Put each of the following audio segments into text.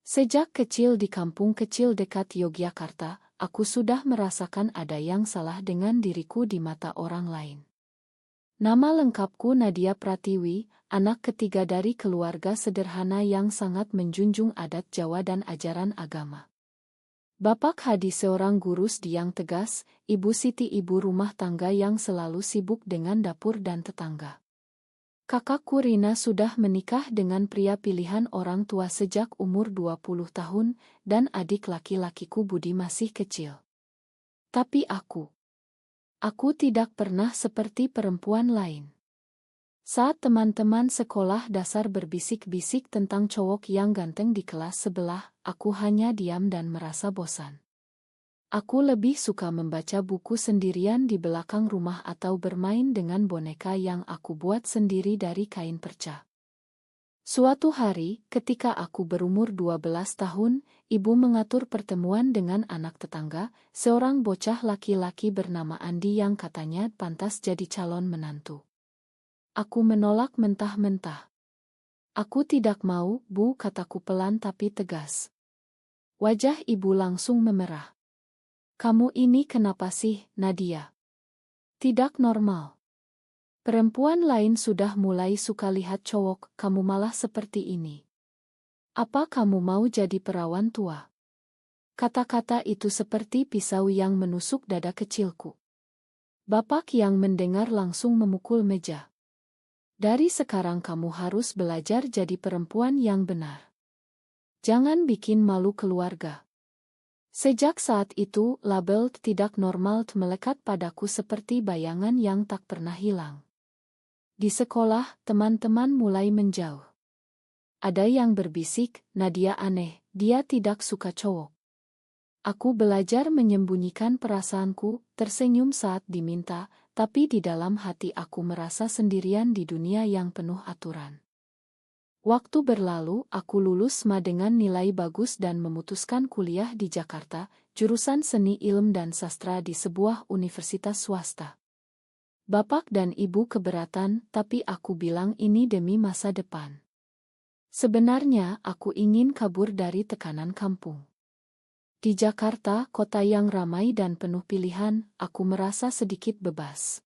Sejak kecil di kampung kecil dekat Yogyakarta, aku sudah merasakan ada yang salah dengan diriku di mata orang lain. Nama lengkapku Nadia Pratiwi, anak ketiga dari keluarga sederhana yang sangat menjunjung adat Jawa dan ajaran agama. Bapak Hadi seorang guru yang tegas, Ibu Siti ibu rumah tangga yang selalu sibuk dengan dapur dan tetangga. Kakakku Rina sudah menikah dengan pria pilihan orang tua sejak umur 20 tahun, dan adik laki-lakiku Budi masih kecil. Tapi aku tidak pernah seperti perempuan lain. Saat teman-teman sekolah dasar berbisik-bisik tentang cowok yang ganteng di kelas sebelah, aku hanya diam dan merasa bosan. Aku lebih suka membaca buku sendirian di belakang rumah atau bermain dengan boneka yang aku buat sendiri dari kain perca. Suatu hari, ketika aku berumur 12 tahun, ibu mengatur pertemuan dengan anak tetangga, seorang bocah laki-laki bernama Andi yang katanya pantas jadi calon menantu. Aku menolak mentah-mentah. Aku tidak mau, Bu, kataku pelan tapi tegas. Wajah ibu langsung memerah. Kamu ini kenapa sih, Nadia? Tidak normal. Perempuan lain sudah mulai suka lihat cowok, kamu malah seperti ini. Apa kamu mau jadi perawan tua? Kata-kata itu seperti pisau yang menusuk dada kecilku. Bapak yang mendengar langsung memukul meja. Dari sekarang kamu harus belajar jadi perempuan yang benar. Jangan bikin malu keluarga. Sejak saat itu, label tidak normal melekat padaku seperti bayangan yang tak pernah hilang. Di sekolah, teman-teman mulai menjauh. Ada yang berbisik, Nadia aneh, dia tidak suka cowok. Aku belajar menyembunyikan perasaanku, tersenyum saat diminta, tapi di dalam hati aku merasa sendirian di dunia yang penuh aturan. Waktu berlalu, aku lulus SMA dengan nilai bagus dan memutuskan kuliah di Jakarta, jurusan Seni Ilmu dan Sastra di sebuah universitas swasta. Bapak dan ibu keberatan, tapi aku bilang ini demi masa depan. Sebenarnya, aku ingin kabur dari tekanan kampung. Di Jakarta, kota yang ramai dan penuh pilihan, aku merasa sedikit bebas.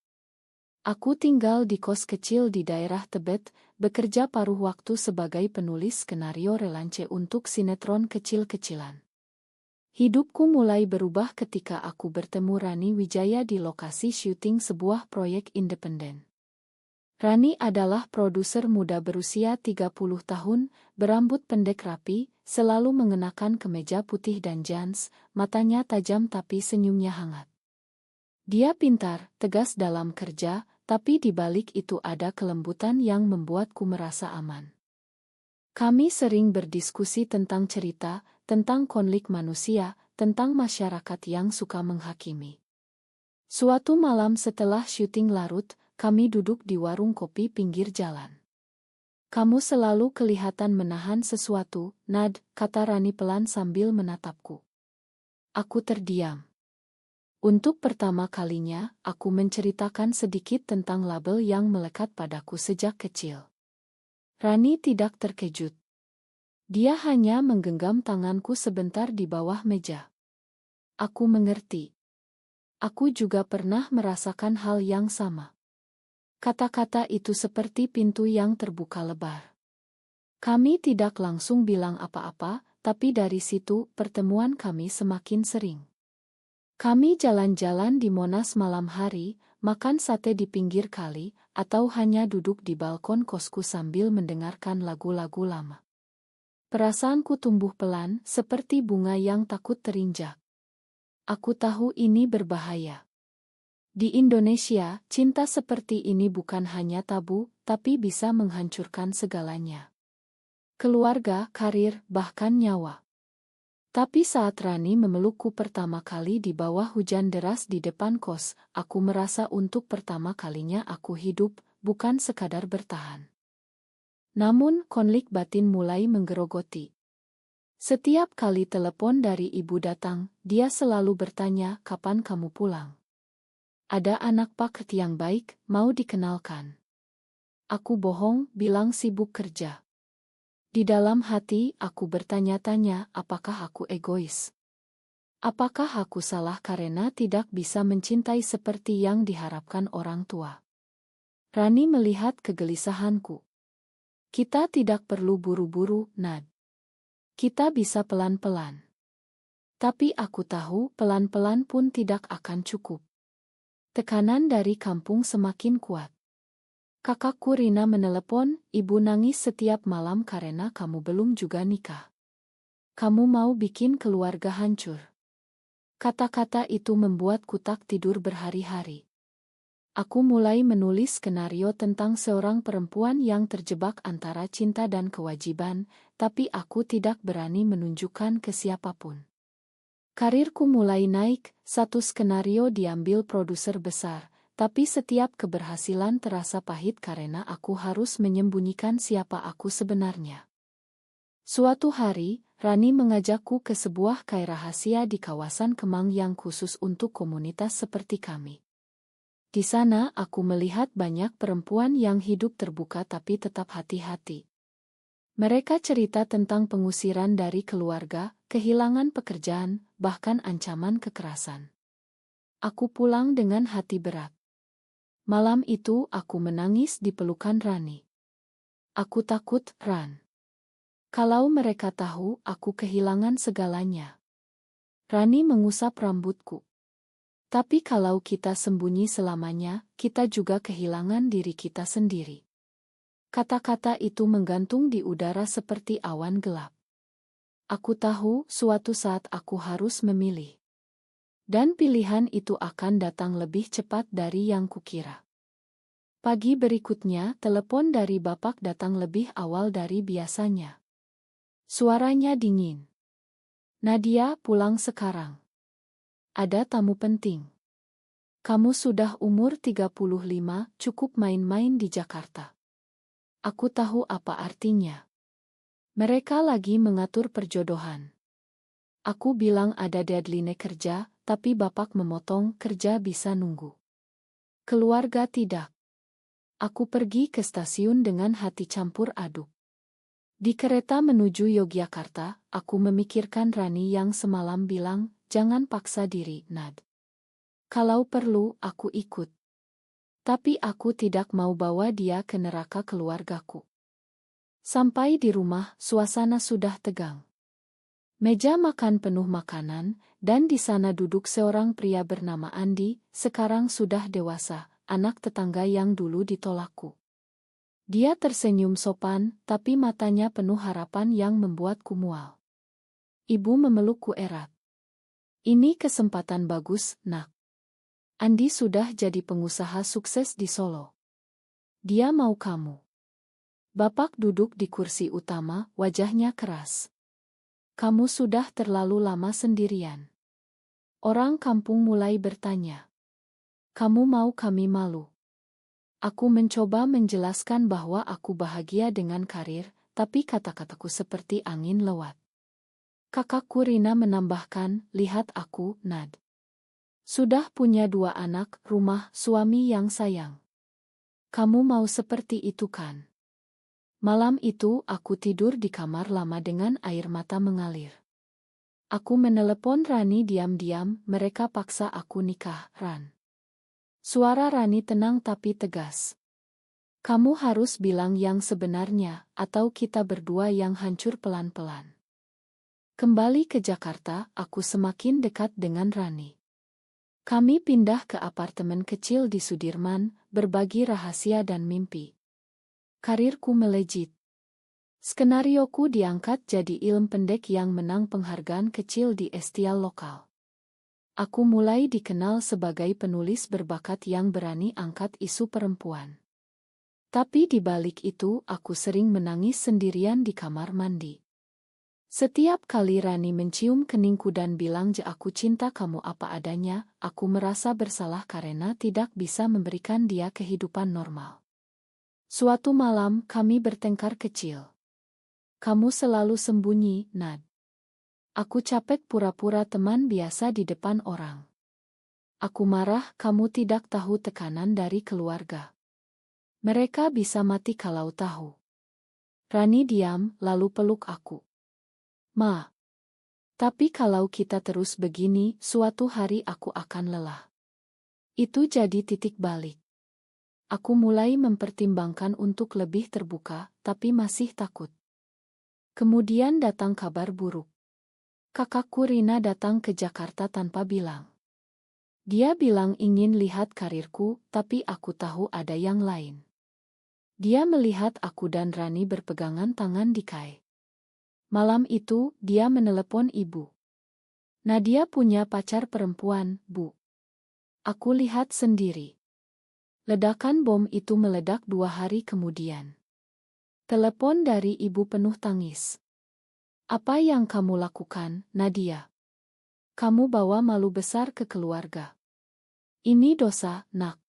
Aku tinggal di kos kecil di daerah Tebet, bekerja paruh waktu sebagai penulis skenario relance untuk sinetron kecil-kecilan. Hidupku mulai berubah ketika aku bertemu Rani Wijaya di lokasi syuting sebuah proyek independen. Rani adalah produser muda berusia 30 tahun, berambut pendek rapi, selalu mengenakan kemeja putih dan jeans, matanya tajam tapi senyumnya hangat. Dia pintar, tegas dalam kerja, tapi di balik itu ada kelembutan yang membuatku merasa aman. Kami sering berdiskusi tentang cerita, tentang konflik manusia, tentang masyarakat yang suka menghakimi. Suatu malam setelah syuting larut, kami duduk di warung kopi pinggir jalan. Kamu selalu kelihatan menahan sesuatu, Nad, kata Rani pelan sambil menatapku. Aku terdiam. Untuk pertama kalinya, aku menceritakan sedikit tentang label yang melekat padaku sejak kecil. Rani tidak terkejut. Dia hanya menggenggam tanganku sebentar di bawah meja. Aku mengerti. Aku juga pernah merasakan hal yang sama. Kata-kata itu seperti pintu yang terbuka lebar. Kami tidak langsung bilang apa-apa, tapi dari situ pertemuan kami semakin sering. Kami jalan-jalan di Monas malam hari, makan sate di pinggir kali, atau hanya duduk di balkon kosku sambil mendengarkan lagu-lagu lama. Perasaanku tumbuh pelan, seperti bunga yang takut terinjak. Aku tahu ini berbahaya. Di Indonesia, cinta seperti ini bukan hanya tabu, tapi bisa menghancurkan segalanya. Keluarga, karir, bahkan nyawa. Tapi saat Rani memelukku pertama kali di bawah hujan deras di depan kos, aku merasa untuk pertama kalinya aku hidup, bukan sekadar bertahan. Namun, konflik batin mulai menggerogoti. Setiap kali telepon dari ibu datang, dia selalu bertanya, kapan kamu pulang? Ada anak Pak yang baik, mau dikenalkan. Aku bohong, bilang sibuk kerja. Di dalam hati, aku bertanya-tanya, apakah aku egois? Apakah aku salah karena tidak bisa mencintai seperti yang diharapkan orang tua? Rani melihat kegelisahanku. Kita tidak perlu buru-buru, Nad. Kita bisa pelan-pelan. Tapi aku tahu pelan-pelan pun tidak akan cukup. Tekanan dari kampung semakin kuat. Kakakku Rina menelepon, ibu nangis setiap malam karena kamu belum juga nikah. Kamu mau bikin keluarga hancur. Kata-kata itu membuatku tak tidur berhari-hari. Aku mulai menulis skenario tentang seorang perempuan yang terjebak antara cinta dan kewajiban, tapi aku tidak berani menunjukkan ke siapapun. Karirku mulai naik, satu skenario diambil produser besar, tapi setiap keberhasilan terasa pahit karena aku harus menyembunyikan siapa aku sebenarnya. Suatu hari, Rani mengajakku ke sebuah kai rahasia di kawasan Kemang yang khusus untuk komunitas seperti kami. Di sana aku melihat banyak perempuan yang hidup terbuka tapi tetap hati-hati. Mereka cerita tentang pengusiran dari keluarga, kehilangan pekerjaan, bahkan ancaman kekerasan. Aku pulang dengan hati berat. Malam itu aku menangis di pelukan Rani. Aku takut, Ran. Kalau mereka tahu aku kehilangan segalanya. Rani mengusap rambutku. Tapi kalau kita sembunyi selamanya, kita juga kehilangan diri kita sendiri. Kata-kata itu menggantung di udara seperti awan gelap. Aku tahu suatu saat aku harus memilih. Dan pilihan itu akan datang lebih cepat dari yang kukira. Pagi berikutnya, telepon dari bapak datang lebih awal dari biasanya. Suaranya dingin. Nadia, pulang sekarang. Ada tamu penting. Kamu sudah umur 35, cukup main-main di Jakarta. Aku tahu apa artinya. Mereka lagi mengatur perjodohan. Aku bilang ada deadline kerja, tapi bapak memotong, kerja bisa nunggu. Keluarga tidak. Aku pergi ke stasiun dengan hati campur aduk. Di kereta menuju Yogyakarta, aku memikirkan Rani yang semalam bilang, jangan paksa diri, Nad. Kalau perlu, aku ikut. Tapi aku tidak mau bawa dia ke neraka keluargaku. Sampai di rumah, suasana sudah tegang. Meja makan penuh makanan, dan di sana duduk seorang pria bernama Andi, sekarang sudah dewasa, anak tetangga yang dulu ditolakku. Dia tersenyum sopan, tapi matanya penuh harapan yang membuatku mual. Ibu memelukku erat. Ini kesempatan bagus, Nak. Andi sudah jadi pengusaha sukses di Solo. Dia mau kamu. Bapak duduk di kursi utama, wajahnya keras. Kamu sudah terlalu lama sendirian. Orang kampung mulai bertanya. Kamu mau kami malu? Aku mencoba menjelaskan bahwa aku bahagia dengan karir, tapi kata-kataku seperti angin lewat. Kakakku Rina menambahkan, lihat aku, Nad. Sudah punya 2 anak, rumah, suami yang sayang. Kamu mau seperti itu kan? Malam itu aku tidur di kamar lama dengan air mata mengalir. Aku menelepon Rani diam-diam, mereka paksa aku nikah, Ran. Suara Rani tenang tapi tegas. Kamu harus bilang yang sebenarnya, atau kita berdua yang hancur pelan-pelan. Kembali ke Jakarta, aku semakin dekat dengan Rani. Kami pindah ke apartemen kecil di Sudirman, berbagi rahasia dan mimpi. Karirku melejit. Skenarioku diangkat jadi film pendek yang menang penghargaan kecil di festival lokal. Aku mulai dikenal sebagai penulis berbakat yang berani angkat isu perempuan. Tapi di balik itu, aku sering menangis sendirian di kamar mandi. Setiap kali Rani mencium keningku dan bilang, aku cinta kamu apa adanya, aku merasa bersalah karena tidak bisa memberikan dia kehidupan normal. Suatu malam, kami bertengkar kecil. Kamu selalu sembunyi, Nad. Aku capek pura-pura teman biasa di depan orang. Aku marah, kamu tidak tahu tekanan dari keluarga. Mereka bisa mati kalau tahu. Rani diam, lalu peluk aku. Ma, tapi kalau kita terus begini, suatu hari aku akan lelah. Itu jadi titik balik. Aku mulai mempertimbangkan untuk lebih terbuka, tapi masih takut. Kemudian datang kabar buruk. Kakakku Rina datang ke Jakarta tanpa bilang. Dia bilang ingin lihat karirku, tapi aku tahu ada yang lain. Dia melihat aku dan Rani berpegangan tangan di kai. Malam itu, dia menelepon ibu. Nadia punya pacar perempuan, Bu. Aku lihat sendiri. Ledakan bom itu meledak 2 hari kemudian. Telepon dari ibu penuh tangis. Apa yang kamu lakukan, Nadia? Kamu bawa malu besar ke keluarga. Ini dosa, nak.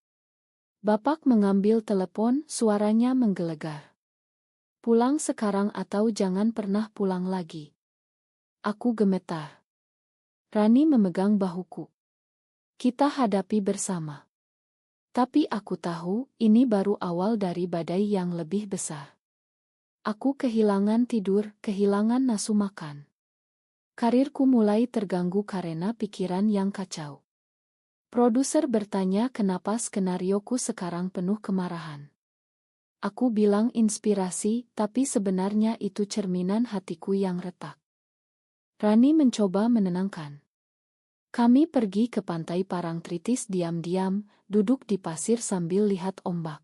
Bapak mengambil telepon, suaranya menggelegar. Pulang sekarang atau jangan pernah pulang lagi. Aku gemetar. Rani memegang bahuku. Kita hadapi bersama. Tapi aku tahu, ini baru awal dari badai yang lebih besar. Aku kehilangan tidur, kehilangan nafsu makan. Karirku mulai terganggu karena pikiran yang kacau. Produser bertanya kenapa skenarioku sekarang penuh kemarahan. Aku bilang inspirasi, tapi sebenarnya itu cerminan hatiku yang retak. Rani mencoba menenangkan. Kami pergi ke pantai Parangtritis diam-diam, duduk di pasir sambil lihat ombak.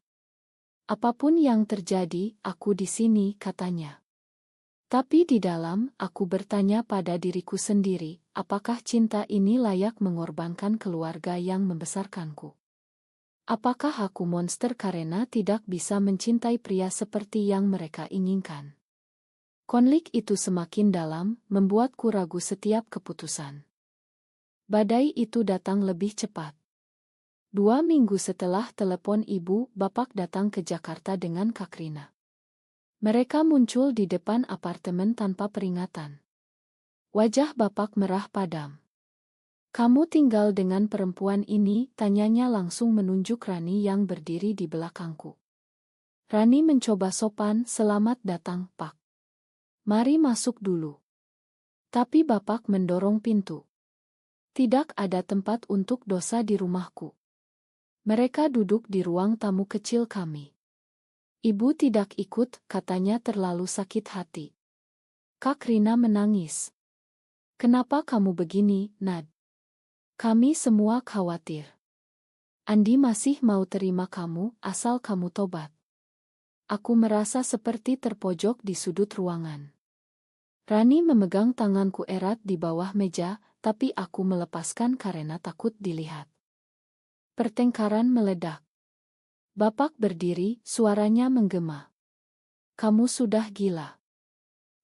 Apapun yang terjadi, aku di sini, katanya. Tapi di dalam, aku bertanya pada diriku sendiri, apakah cinta ini layak mengorbankan keluarga yang membesarkanku? Apakah aku monster karena tidak bisa mencintai pria seperti yang mereka inginkan? Konflik itu semakin dalam, membuatku ragu setiap keputusan. Badai itu datang lebih cepat. 2 minggu setelah telepon ibu, bapak datang ke Jakarta dengan Kak Rina. Mereka muncul di depan apartemen tanpa peringatan. Wajah bapak merah padam. Kamu tinggal dengan perempuan ini, tanyanya langsung menunjuk Rani yang berdiri di belakangku. Rani mencoba sopan, selamat datang, Pak. Mari masuk dulu. Tapi bapak mendorong pintu. Tidak ada tempat untuk dosa di rumahku. Mereka duduk di ruang tamu kecil kami. Ibu tidak ikut, katanya terlalu sakit hati. Kak Rina menangis. Kenapa kamu begini, Nad? Kami semua khawatir. Andi masih mau terima kamu, asal kamu tobat. Aku merasa seperti terpojok di sudut ruangan. Rani memegang tanganku erat di bawah meja, tapi aku melepaskan karena takut dilihat. Pertengkaran meledak. Bapak berdiri, suaranya menggema. Kamu sudah gila.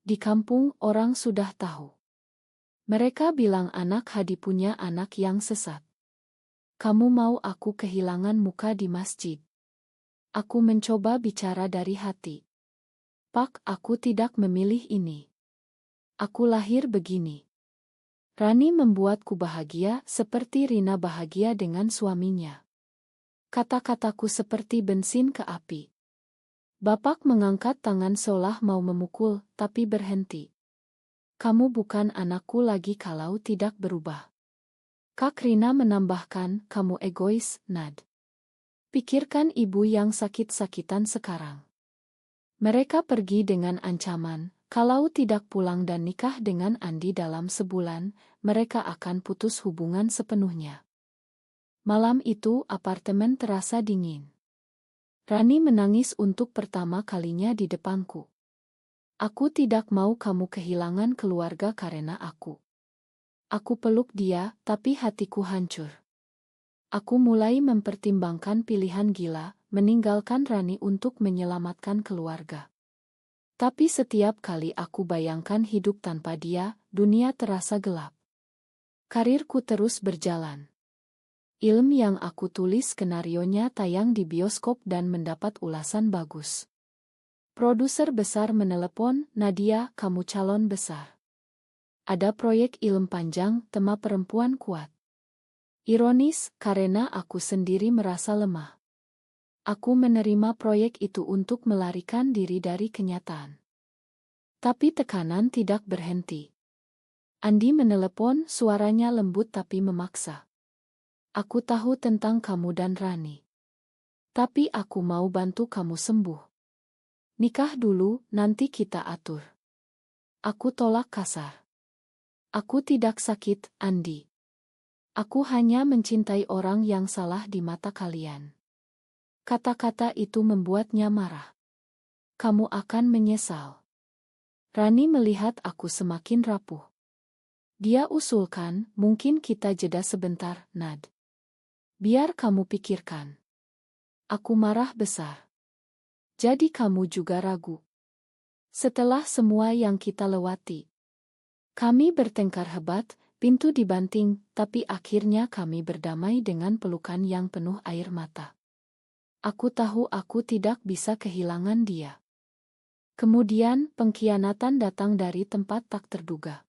Di kampung orang sudah tahu. Mereka bilang anak Hadi punya anak yang sesat. Kamu mau aku kehilangan muka di masjid? Aku mencoba bicara dari hati. Pak, aku tidak memilih ini. Aku lahir begini. Rani membuatku bahagia seperti Rina bahagia dengan suaminya. Kata-kataku seperti bensin ke api. Bapak mengangkat tangan seolah mau memukul, tapi berhenti. Kamu bukan anakku lagi kalau tidak berubah. Kak Rina menambahkan, kamu egois, Nad. Pikirkan ibu yang sakit-sakitan sekarang. Mereka pergi dengan ancaman, kalau tidak pulang dan nikah dengan Andi dalam sebulan, mereka akan putus hubungan sepenuhnya. Malam itu apartemen terasa dingin. Rani menangis untuk pertama kalinya di depanku. Aku tidak mau kamu kehilangan keluarga karena aku. Aku peluk dia, tapi hatiku hancur. Aku mulai mempertimbangkan pilihan gila, meninggalkan Rani untuk menyelamatkan keluarga. Tapi setiap kali aku bayangkan hidup tanpa dia, dunia terasa gelap. Karirku terus berjalan. Film yang aku tulis skenarionya tayang di bioskop dan mendapat ulasan bagus. Produser besar menelepon, Nadia, kamu calon besar. Ada proyek film panjang, tema perempuan kuat. Ironis, karena aku sendiri merasa lemah. Aku menerima proyek itu untuk melarikan diri dari kenyataan. Tapi tekanan tidak berhenti. Andi menelepon, suaranya lembut tapi memaksa. Aku tahu tentang kamu dan Rani. Tapi aku mau bantu kamu sembuh. Nikah dulu, nanti kita atur. Aku tolak kasar. Aku tidak sakit, Andi. Aku hanya mencintai orang yang salah di mata kalian. Kata-kata itu membuatnya marah. Kamu akan menyesal. Rani melihat aku semakin rapuh. Dia usulkan, mungkin kita jeda sebentar, Nad. Biar kamu pikirkan. Aku marah besar. Jadi kamu juga ragu. Setelah semua yang kita lewati. Kami bertengkar hebat, pintu dibanting, tapi akhirnya kami berdamai dengan pelukan yang penuh air mata. Aku tahu aku tidak bisa kehilangan dia. Kemudian, pengkhianatan datang dari tempat tak terduga.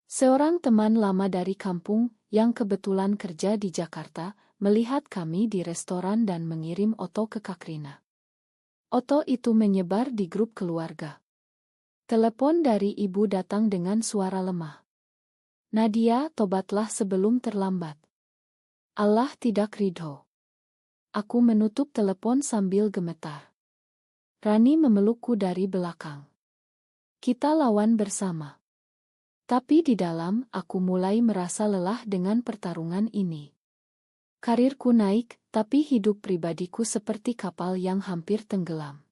Seorang teman lama dari kampung, yang kebetulan kerja di Jakarta, melihat kami di restoran dan mengirim Oto ke Kakrina. Oto itu menyebar di grup keluarga. Telepon dari ibu datang dengan suara lemah. Nadia, tobatlah sebelum terlambat. Allah tidak ridho. Aku menutup telepon sambil gemetar. Rani memelukku dari belakang. Kita lawan bersama. Tapi di dalam, aku mulai merasa lelah dengan pertarungan ini. Karirku naik, tapi hidup pribadiku seperti kapal yang hampir tenggelam.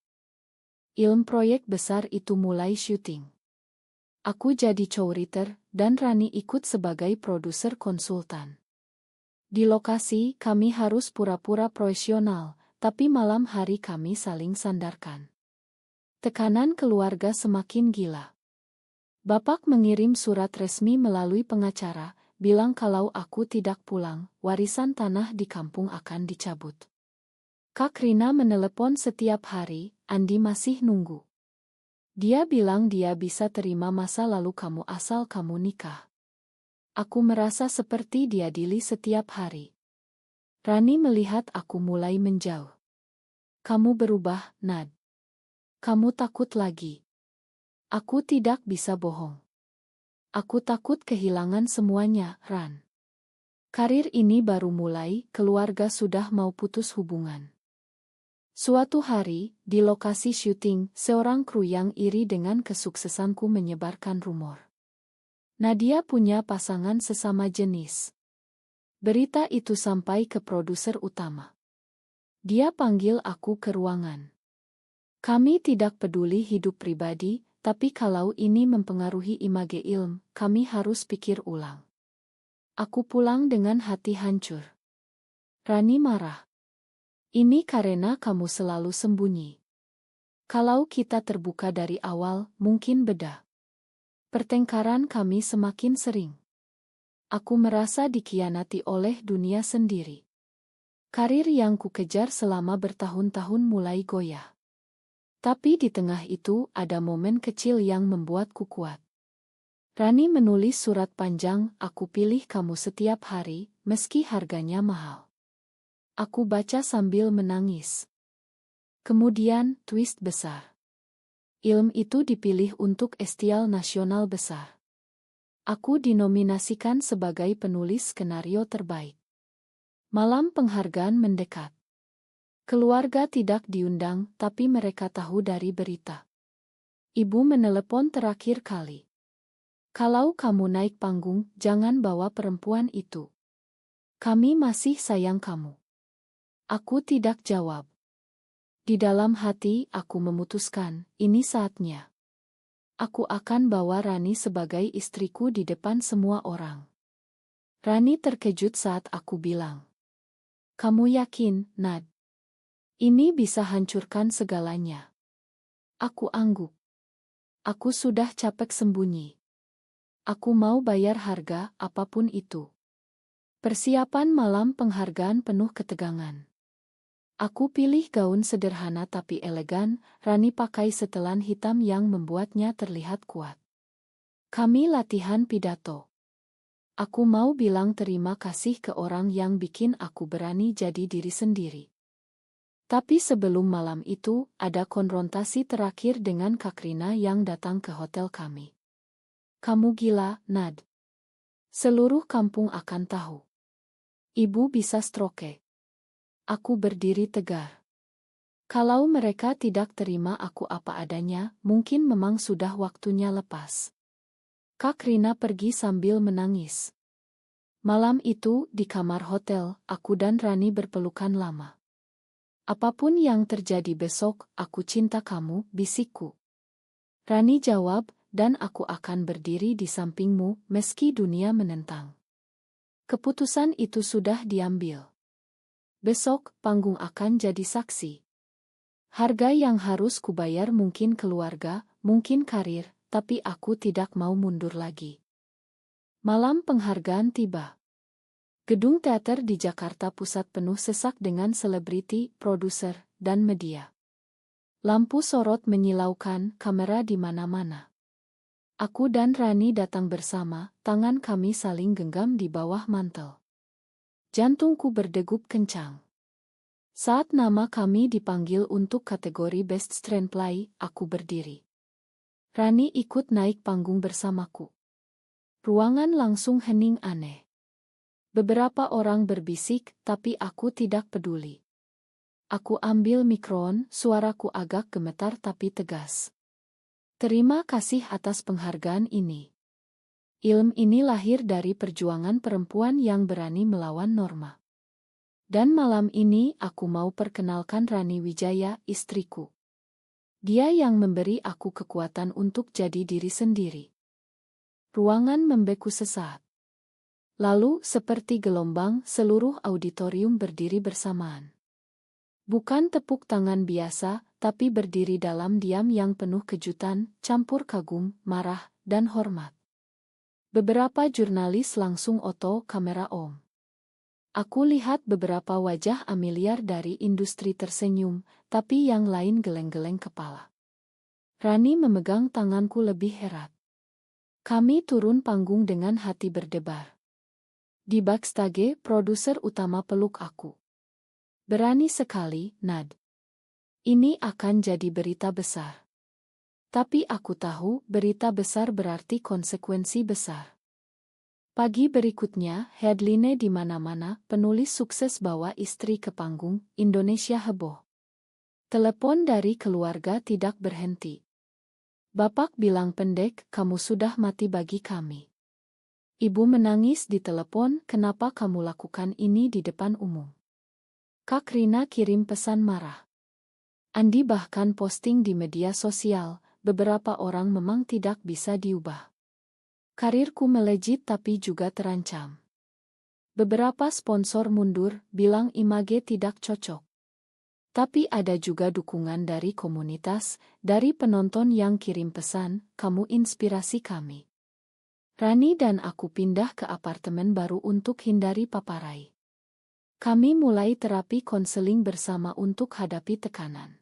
Proyek besar itu mulai syuting. Aku jadi co-writer, dan Rani ikut sebagai produser konsultan. Di lokasi, kami harus pura-pura profesional, tapi malam hari kami saling sandarkan. Tekanan keluarga semakin gila. Bapak mengirim surat resmi melalui pengacara, bilang kalau aku tidak pulang, warisan tanah di kampung akan dicabut. Kak Rina menelepon setiap hari, Andi masih nunggu. Dia bilang dia bisa terima masa lalu kamu asal kamu nikah. Aku merasa seperti diadili setiap hari. Rani melihat aku mulai menjauh. Kamu berubah, Nad. Kamu takut lagi. Aku tidak bisa bohong. Aku takut kehilangan semuanya, Ran. Karir ini baru mulai, keluarga sudah mau putus hubungan. Suatu hari, di lokasi syuting, seorang kru yang iri dengan kesuksesanku menyebarkan rumor. Nadia punya pasangan sesama jenis. Berita itu sampai ke produser utama. Dia panggil aku ke ruangan. Kami tidak peduli hidup pribadi, tapi kalau ini mempengaruhi image Ilm, kami harus pikir ulang. Aku pulang dengan hati hancur. Rani marah. Ini karena kamu selalu sembunyi. Kalau kita terbuka dari awal, mungkin beda. Pertengkaran kami semakin sering. Aku merasa dikhianati oleh dunia sendiri. Karir yang kukejar selama bertahun-tahun mulai goyah. Tapi di tengah itu ada momen kecil yang membuatku kuat. Rani menulis surat panjang, aku pilih kamu setiap hari, meski harganya mahal. Aku baca sambil menangis. Kemudian, twist besar. Ilm itu dipilih untuk Estial Nasional Besar. Aku dinominasikan sebagai penulis skenario terbaik. Malam penghargaan mendekat. Keluarga tidak diundang, tapi mereka tahu dari berita. Ibu menelepon terakhir kali. Kalau kamu naik panggung, jangan bawa perempuan itu. Kami masih sayang kamu. Aku tidak jawab. Di dalam hati, aku memutuskan, ini saatnya. Aku akan bawa Rani sebagai istriku di depan semua orang. Rani terkejut saat aku bilang. Kamu yakin, Nad? Ini bisa hancurkan segalanya. Aku angguk. Aku sudah capek sembunyi. Aku mau bayar harga apapun itu. Persiapan malam penghargaan penuh ketegangan. Aku pilih gaun sederhana tapi elegan, Rani pakai setelan hitam yang membuatnya terlihat kuat. Kami latihan pidato. Aku mau bilang terima kasih ke orang yang bikin aku berani jadi diri sendiri. Tapi sebelum malam itu, ada konfrontasi terakhir dengan Kak Rina yang datang ke hotel kami. Kamu gila, Nad. Seluruh kampung akan tahu. Ibu bisa stroke. Aku berdiri tegar. Kalau mereka tidak terima aku apa adanya, mungkin memang sudah waktunya lepas. Kak Rina pergi sambil menangis. Malam itu, di kamar hotel, aku dan Rani berpelukan lama. Apapun yang terjadi besok, aku cinta kamu, bisikku. Rani jawab, dan aku akan berdiri di sampingmu, meski dunia menentang. Keputusan itu sudah diambil. Besok, panggung akan jadi saksi. Harga yang harus kubayar mungkin keluarga, mungkin karir, tapi aku tidak mau mundur lagi. Malam penghargaan tiba. Gedung teater di Jakarta Pusat penuh sesak dengan selebriti, produser, dan media. Lampu sorot menyilaukan, kamera di mana-mana. Aku dan Rani datang bersama, tangan kami saling genggam di bawah mantel. Jantungku berdegup kencang. Saat nama kami dipanggil untuk kategori Best Screenplay, aku berdiri. Rani ikut naik panggung bersamaku. Ruangan langsung hening aneh. Beberapa orang berbisik, tapi aku tidak peduli. Aku ambil mikrofon, suaraku agak gemetar tapi tegas. Terima kasih atas penghargaan ini. Ilmu ini lahir dari perjuangan perempuan yang berani melawan norma. Dan malam ini aku mau perkenalkan Rani Wijaya, istriku. Dia yang memberi aku kekuatan untuk jadi diri sendiri. Ruangan membeku sesaat. Lalu, seperti gelombang, seluruh auditorium berdiri bersamaan. Bukan tepuk tangan biasa, tapi berdiri dalam diam yang penuh kejutan, campur kagum, marah, dan hormat. Beberapa jurnalis langsung oto kamera om. Aku lihat beberapa wajah familiar dari industri tersenyum, tapi yang lain geleng-geleng kepala. Rani memegang tanganku lebih erat. Kami turun panggung dengan hati berdebar. Di backstage, produser utama peluk aku. Berani sekali, Nad. Ini akan jadi berita besar. Tapi aku tahu, berita besar berarti konsekuensi besar. Pagi berikutnya, headline di mana-mana, penulis sukses bawa istri ke panggung, Indonesia heboh. Telepon dari keluarga tidak berhenti. Bapak bilang pendek, kamu sudah mati bagi kami. Ibu menangis di telepon, kenapa kamu lakukan ini di depan umum? Kak Rina kirim pesan marah. Andi bahkan posting di media sosial, beberapa orang memang tidak bisa diubah. Karirku melejit tapi juga terancam. Beberapa sponsor mundur, bilang image tidak cocok. Tapi ada juga dukungan dari komunitas, dari penonton yang kirim pesan, kamu inspirasi kami. Rani dan aku pindah ke apartemen baru untuk hindari paparai. Kami mulai terapi konseling bersama untuk hadapi tekanan.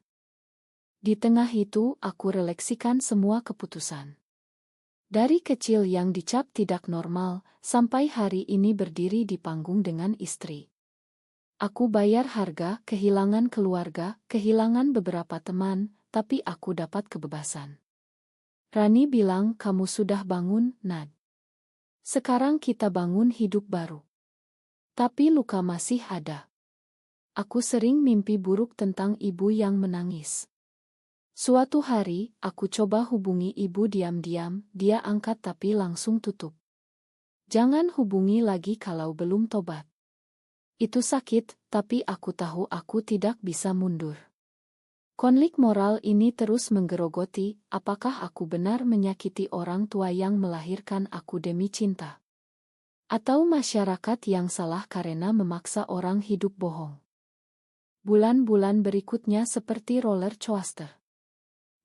Di tengah itu, aku refleksikan semua keputusan. Dari kecil yang dicap tidak normal, sampai hari ini berdiri di panggung dengan istri. Aku bayar harga, kehilangan keluarga, kehilangan beberapa teman, tapi aku dapat kebebasan. Rani bilang, kamu sudah bangun, Nad. Sekarang kita bangun hidup baru. Tapi luka masih ada. Aku sering mimpi buruk tentang ibu yang menangis. Suatu hari, aku coba hubungi ibu diam-diam, dia angkat tapi langsung tutup. Jangan hubungi lagi kalau belum tobat. Itu sakit, tapi aku tahu aku tidak bisa mundur. Konflik moral ini terus menggerogoti, apakah aku benar menyakiti orang tua yang melahirkan aku demi cinta? Atau masyarakat yang salah karena memaksa orang hidup bohong? Bulan-bulan berikutnya seperti roller coaster.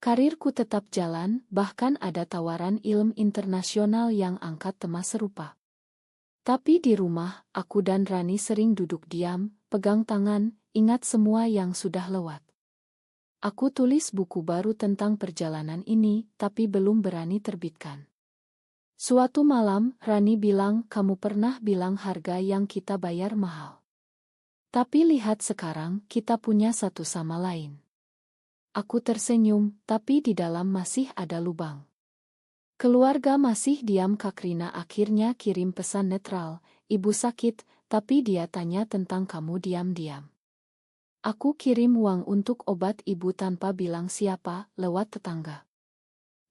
Karirku tetap jalan, bahkan ada tawaran ilmu internasional yang angkat tema serupa. Tapi di rumah, aku dan Rani sering duduk diam, pegang tangan, ingat semua yang sudah lewat. Aku tulis buku baru tentang perjalanan ini, tapi belum berani terbitkan. Suatu malam, Rani bilang, kamu pernah bilang harga yang kita bayar mahal. Tapi lihat sekarang, kita punya satu sama lain. Aku tersenyum, tapi di dalam masih ada lubang. Keluarga masih diam. Kak Rina akhirnya kirim pesan netral, ibu sakit, tapi dia tanya tentang kamu diam-diam. Aku kirim uang untuk obat ibu tanpa bilang siapa, lewat tetangga.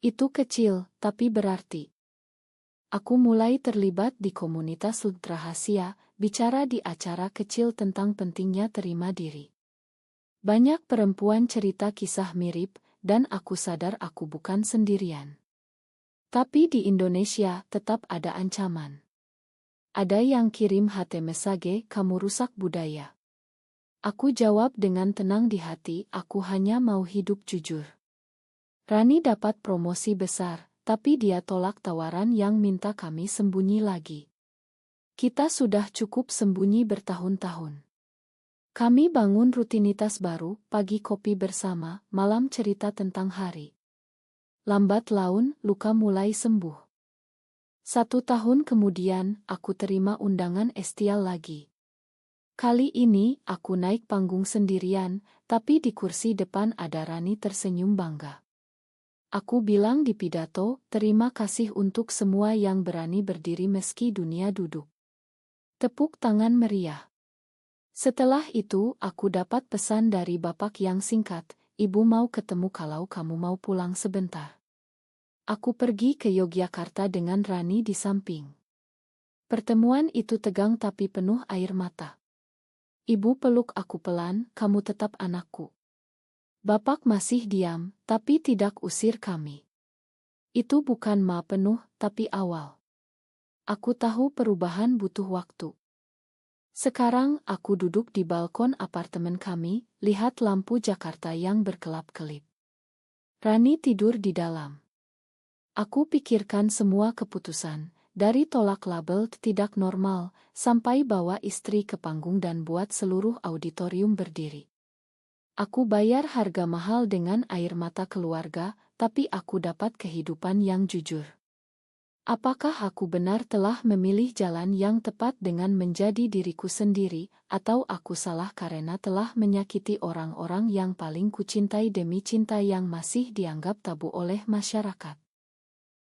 Itu kecil, tapi berarti. Aku mulai terlibat di komunitas rahasia, bicara di acara kecil tentang pentingnya terima diri. Banyak perempuan cerita kisah mirip, dan aku sadar aku bukan sendirian. Tapi di Indonesia tetap ada ancaman. Ada yang kirim message, kamu rusak budaya. Aku jawab dengan tenang di hati, aku hanya mau hidup jujur. Rani dapat promosi besar, tapi dia tolak tawaran yang minta kami sembunyi lagi. Kita sudah cukup sembunyi bertahun-tahun. Kami bangun rutinitas baru, pagi kopi bersama, malam cerita tentang hari. Lambat laun, luka mulai sembuh. 1 tahun kemudian, aku terima undangan Estial lagi. Kali ini, aku naik panggung sendirian, tapi di kursi depan ada Rani tersenyum bangga. Aku bilang di pidato, terima kasih untuk semua yang berani berdiri meski dunia duduk. Tepuk tangan meriah. Setelah itu, aku dapat pesan dari bapak yang singkat, ibu mau ketemu kalau kamu mau pulang sebentar. Aku pergi ke Yogyakarta dengan Rani di samping. Pertemuan itu tegang tapi penuh air mata. Ibu peluk aku pelan, kamu tetap anakku. Bapak masih diam, tapi tidak usir kami. Itu bukan penuh, tapi awal. Aku tahu perubahan butuh waktu. Sekarang aku duduk di balkon apartemen kami, lihat lampu Jakarta yang berkelap-kelip. Rani tidur di dalam. Aku pikirkan semua keputusan, dari tolak label tidak normal, sampai bawa istri ke panggung dan buat seluruh auditorium berdiri. Aku bayar harga mahal dengan air mata keluarga, tapi aku dapat kehidupan yang jujur. Apakah aku benar telah memilih jalan yang tepat dengan menjadi diriku sendiri, atau aku salah karena telah menyakiti orang-orang yang paling kucintai demi cinta yang masih dianggap tabu oleh masyarakat?